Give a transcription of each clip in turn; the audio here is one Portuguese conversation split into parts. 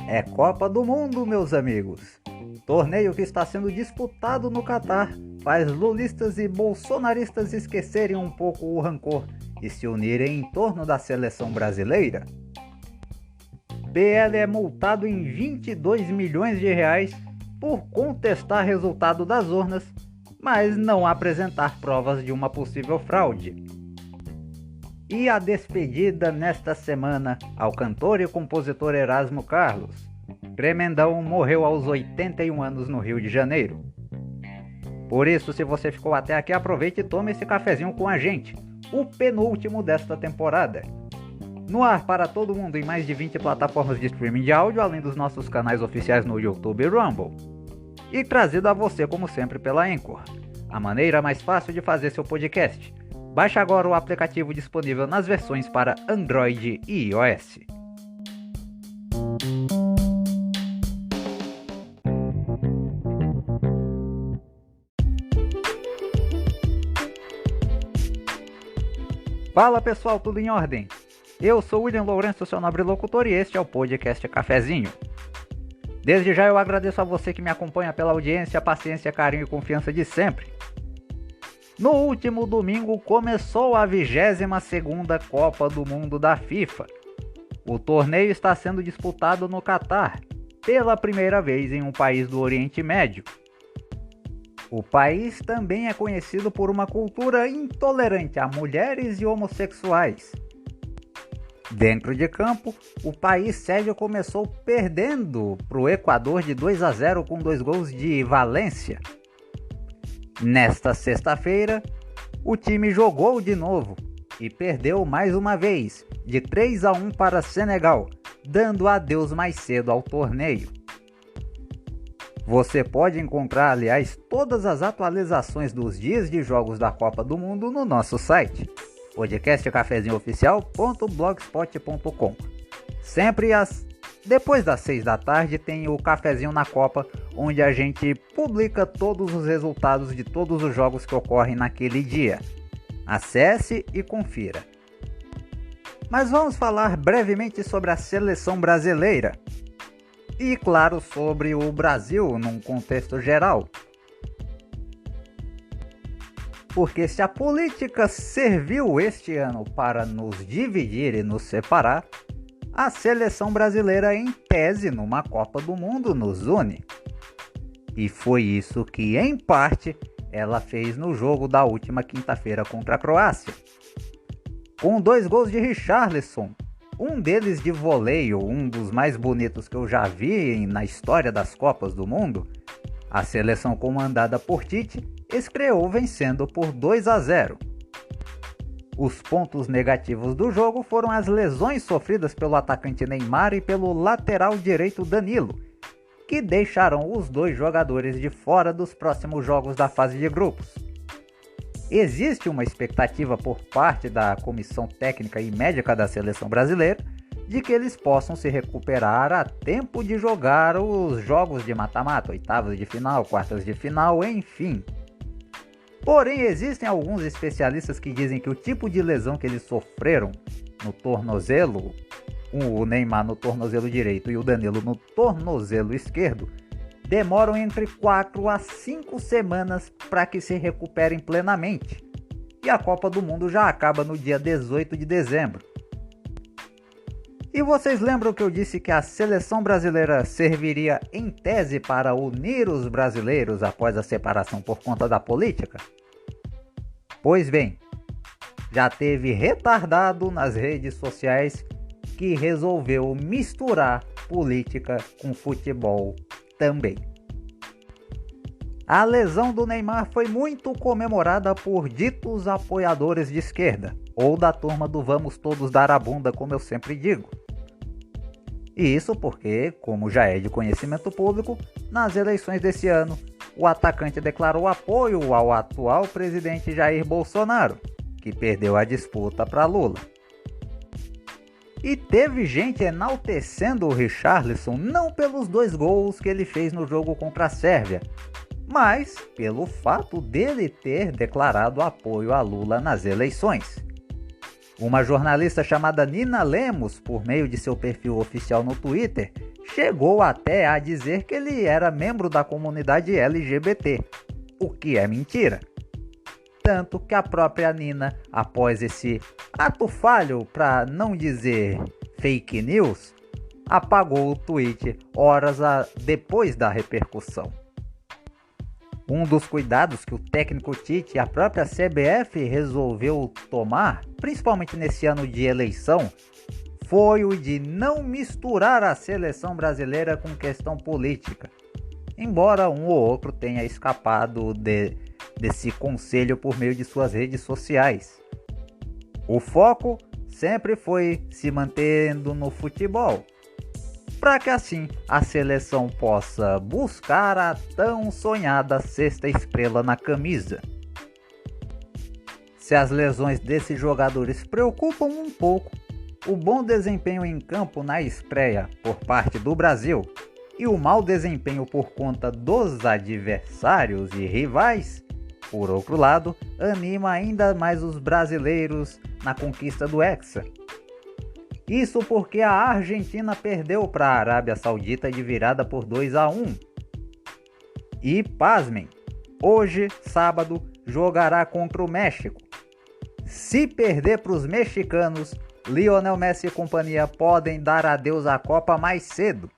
É Copa do Mundo, meus amigos. Torneio que está sendo disputado no Catar faz lulistas e bolsonaristas esquecerem um pouco o rancor e se unirem em torno da seleção brasileira. PL é multado em 22 milhões de reais por contestar resultado das urnas, mas não apresentar provas de uma possível fraude. E a despedida nesta semana ao cantor e compositor Erasmo Carlos. Tremendão morreu aos 81 anos no Rio de Janeiro. Por isso, se você ficou até aqui, aproveite e tome esse cafezinho com a gente, o penúltimo desta temporada. No ar para todo mundo em mais de 20 plataformas de streaming de áudio, além dos nossos canais oficiais no YouTube e Rumble. E trazido a você, como sempre, pela Anchor, a maneira mais fácil de fazer seu podcast. Baixe agora o aplicativo disponível nas versões para Android e iOS. Fala pessoal, tudo em ordem? Eu sou William Lourenço, seu nobre locutor, e este é o podcast Cafezinho. Desde já eu agradeço a você que me acompanha pela audiência, paciência, carinho e confiança de sempre. No último domingo começou a 22ª Copa do Mundo da FIFA. O torneio está sendo disputado no Catar, pela primeira vez em um país do Oriente Médio. O país também é conhecido por uma cultura intolerante a mulheres e homossexuais. Dentro de campo, o país sede começou perdendo para o Equador de 2-0 com 2 gols de Valência. Nesta sexta-feira, o time jogou de novo e perdeu mais uma vez, de 3-1 para Senegal, dando adeus mais cedo ao torneio. Você pode encontrar, aliás, todas as atualizações dos dias de jogos da Copa do Mundo no nosso site, podcastcafezinhooficial.blogspot.com. Sempre depois das 6 da tarde tem o Cafezinho na Copa, onde a gente publica todos os resultados de todos os jogos que ocorrem naquele dia. Acesse e confira. Mas vamos falar brevemente sobre a seleção brasileira. E claro, sobre o Brasil num contexto geral. Porque se a política serviu este ano para nos dividir e nos separar, a seleção brasileira, em tese, numa Copa do Mundo, nos une. E foi isso que, em parte, ela fez no jogo da última quinta-feira contra a Croácia. Com 2 gols de Richarlison, um deles de voleio, um dos mais bonitos que eu já vi na história das Copas do Mundo, a seleção comandada por Tite estreou vencendo por 2-0. Os pontos negativos do jogo foram as lesões sofridas pelo atacante Neymar e pelo lateral direito Danilo, que deixaram os 2 jogadores de fora dos próximos jogos da fase de grupos. Existe uma expectativa por parte da comissão técnica e médica da seleção brasileira de que eles possam se recuperar a tempo de jogar os jogos de mata-mata, oitavas de final, quartas de final, enfim. Porém, existem alguns especialistas que dizem que o tipo de lesão que eles sofreram no tornozelo, o Neymar no tornozelo direito e o Danilo no tornozelo esquerdo, demoram entre 4 a 5 semanas para que se recuperem plenamente. E a Copa do Mundo já acaba no dia 18 de dezembro. E vocês lembram que eu disse que a seleção brasileira serviria em tese para unir os brasileiros após a separação por conta da política? Pois bem, já teve retardado nas redes sociais que resolveu misturar política com futebol também. A lesão do Neymar foi muito comemorada por ditos apoiadores de esquerda, ou da turma do vamos todos dar a bunda, como eu sempre digo. E isso porque, como já é de conhecimento público, nas eleições desse ano, o atacante declarou apoio ao atual presidente Jair Bolsonaro, que perdeu a disputa para Lula. E teve gente enaltecendo o Richarlison não pelos 2 gols que ele fez no jogo contra a Sérvia, mas pelo fato dele ter declarado apoio a Lula nas eleições. Uma jornalista chamada Nina Lemos, por meio de seu perfil oficial no Twitter, chegou até a dizer que ele era membro da comunidade LGBT, o que é mentira. Tanto que a própria Nina, após esse ato falho, para não dizer fake news, apagou o tweet horas depois da repercussão. Um dos cuidados que o técnico Tite e a própria CBF resolveu tomar, principalmente nesse ano de eleição, foi o de não misturar a seleção brasileira com questão política, embora um ou outro tenha escapado desse conselho por meio de suas redes sociais. O foco sempre foi se mantendo no futebol, para que assim a seleção possa buscar a tão sonhada sexta estrela na camisa. Se as lesões desses jogadores preocupam um pouco, o bom desempenho em campo na estreia por parte do Brasil e o mau desempenho por conta dos adversários e rivais, por outro lado, anima ainda mais os brasileiros na conquista do Hexa. Isso porque a Argentina perdeu para a Arábia Saudita de virada por 2-1. E, pasmem, hoje, sábado, jogará contra o México. Se perder para os mexicanos, Lionel Messi e companhia podem dar adeus à Copa mais cedo.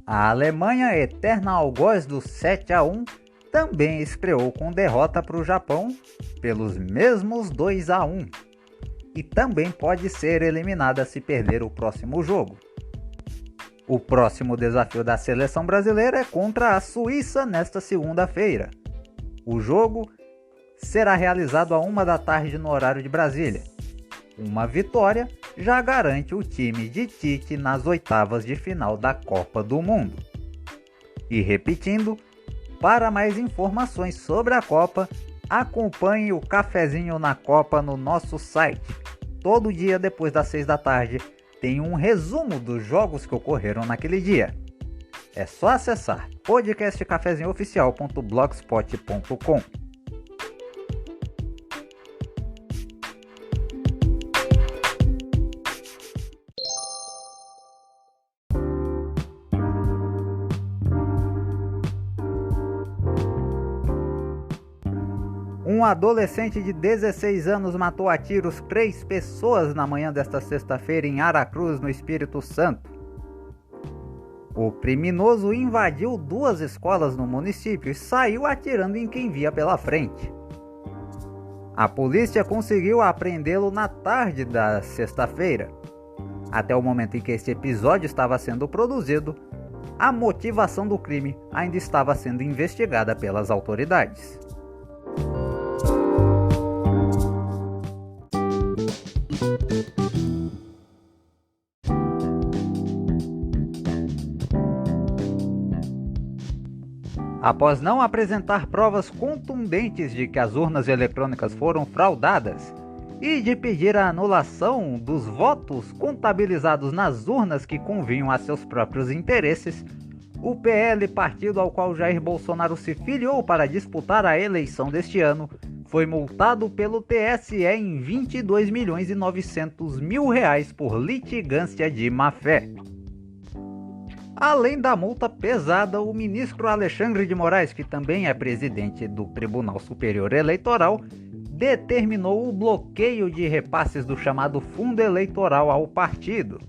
A Alemanha, eterna algoz do 7-1, também estreou com derrota para o Japão pelos mesmos 2-1. E também pode ser eliminada se perder o próximo jogo. O próximo desafio da seleção brasileira é contra a Suíça nesta segunda-feira. O jogo será realizado às 13h no horário de Brasília. Uma vitória já garante o time de Tite nas oitavas de final da Copa do Mundo. E repetindo, para mais informações sobre a Copa, acompanhe o Cafezinho na Copa no nosso site. Todo dia depois das 18h tem um resumo dos jogos que ocorreram naquele dia. É só acessar podcastcafezinhooficial.blogspot.com. Um adolescente de 16 anos matou a tiros 3 pessoas na manhã desta sexta-feira em Aracruz, no Espírito Santo. O criminoso invadiu 2 escolas no município e saiu atirando em quem via pela frente. A polícia conseguiu apreendê-lo na tarde da sexta-feira. Até o momento em que este episódio estava sendo produzido, a motivação do crime ainda estava sendo investigada pelas autoridades. Após não apresentar provas contundentes de que as urnas eletrônicas foram fraudadas e de pedir a anulação dos votos contabilizados nas urnas que convinham a seus próprios interesses, o PL, partido ao qual Jair Bolsonaro se filiou para disputar a eleição deste ano, foi multado pelo TSE em R$ 22.900.000 por litigância de má-fé. Além da multa pesada, o ministro Alexandre de Moraes, que também é presidente do Tribunal Superior Eleitoral, determinou o bloqueio de repasses do chamado fundo eleitoral ao partido.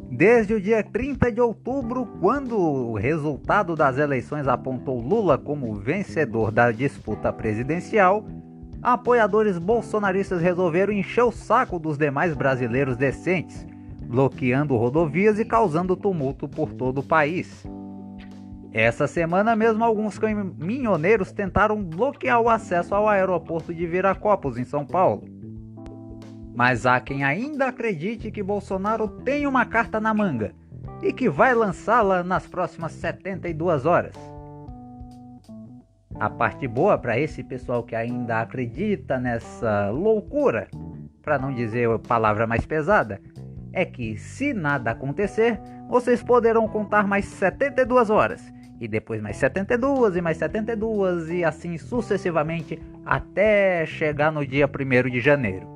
Desde o dia 30 de outubro, quando o resultado das eleições apontou Lula como vencedor da disputa presidencial, apoiadores bolsonaristas resolveram encher o saco dos demais brasileiros decentes, bloqueando rodovias e causando tumulto por todo o país. Essa semana mesmo, alguns caminhoneiros tentaram bloquear o acesso ao aeroporto de Viracopos, em São Paulo. Mas há quem ainda acredite que Bolsonaro tem uma carta na manga e que vai lançá-la nas próximas 72 horas. A parte boa para esse pessoal que ainda acredita nessa loucura, para não dizer a palavra mais pesada, é que se nada acontecer, vocês poderão contar mais 72 horas, e depois mais 72 e mais 72 e assim sucessivamente até chegar no dia 1º de janeiro.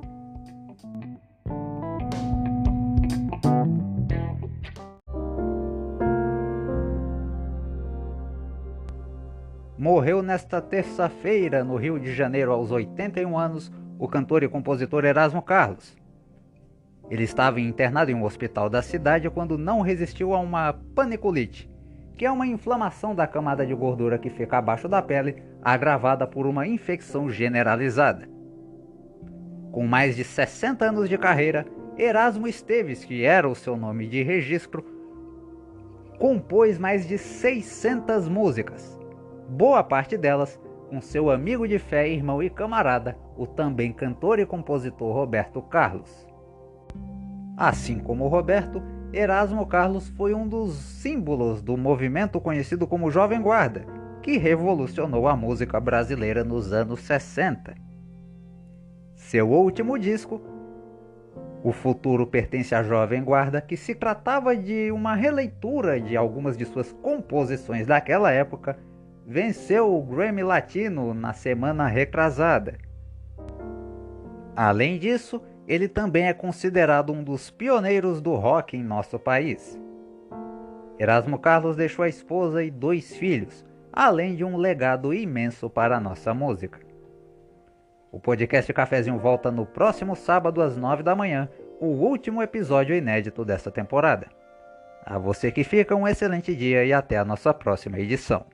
Morreu nesta terça-feira no Rio de Janeiro aos 81 anos o cantor e compositor Erasmo Carlos. Ele estava internado em um hospital da cidade quando não resistiu a uma paniculite, que é uma inflamação da camada de gordura que fica abaixo da pele, agravada por uma infecção generalizada. Com mais de 60 anos de carreira, Erasmo Esteves, que era o seu nome de registro, compôs mais de 600 músicas, boa parte delas com seu amigo de fé, irmão e camarada, o também cantor e compositor Roberto Carlos. Assim como Roberto, Erasmo Carlos foi um dos símbolos do movimento conhecido como Jovem Guarda, que revolucionou a música brasileira nos anos 60. Seu último disco, O Futuro Pertence à Jovem Guarda, que se tratava de uma releitura de algumas de suas composições daquela época, venceu o Grammy Latino na semana retrasada. Além disso, ele também é considerado um dos pioneiros do rock em nosso país. Erasmo Carlos deixou a esposa e 2 filhos, além de um legado imenso para a nossa música. O podcast Cafezinho volta no próximo sábado às 9 da manhã, o último episódio inédito dessa temporada. A você que fica, um excelente dia e até a nossa próxima edição.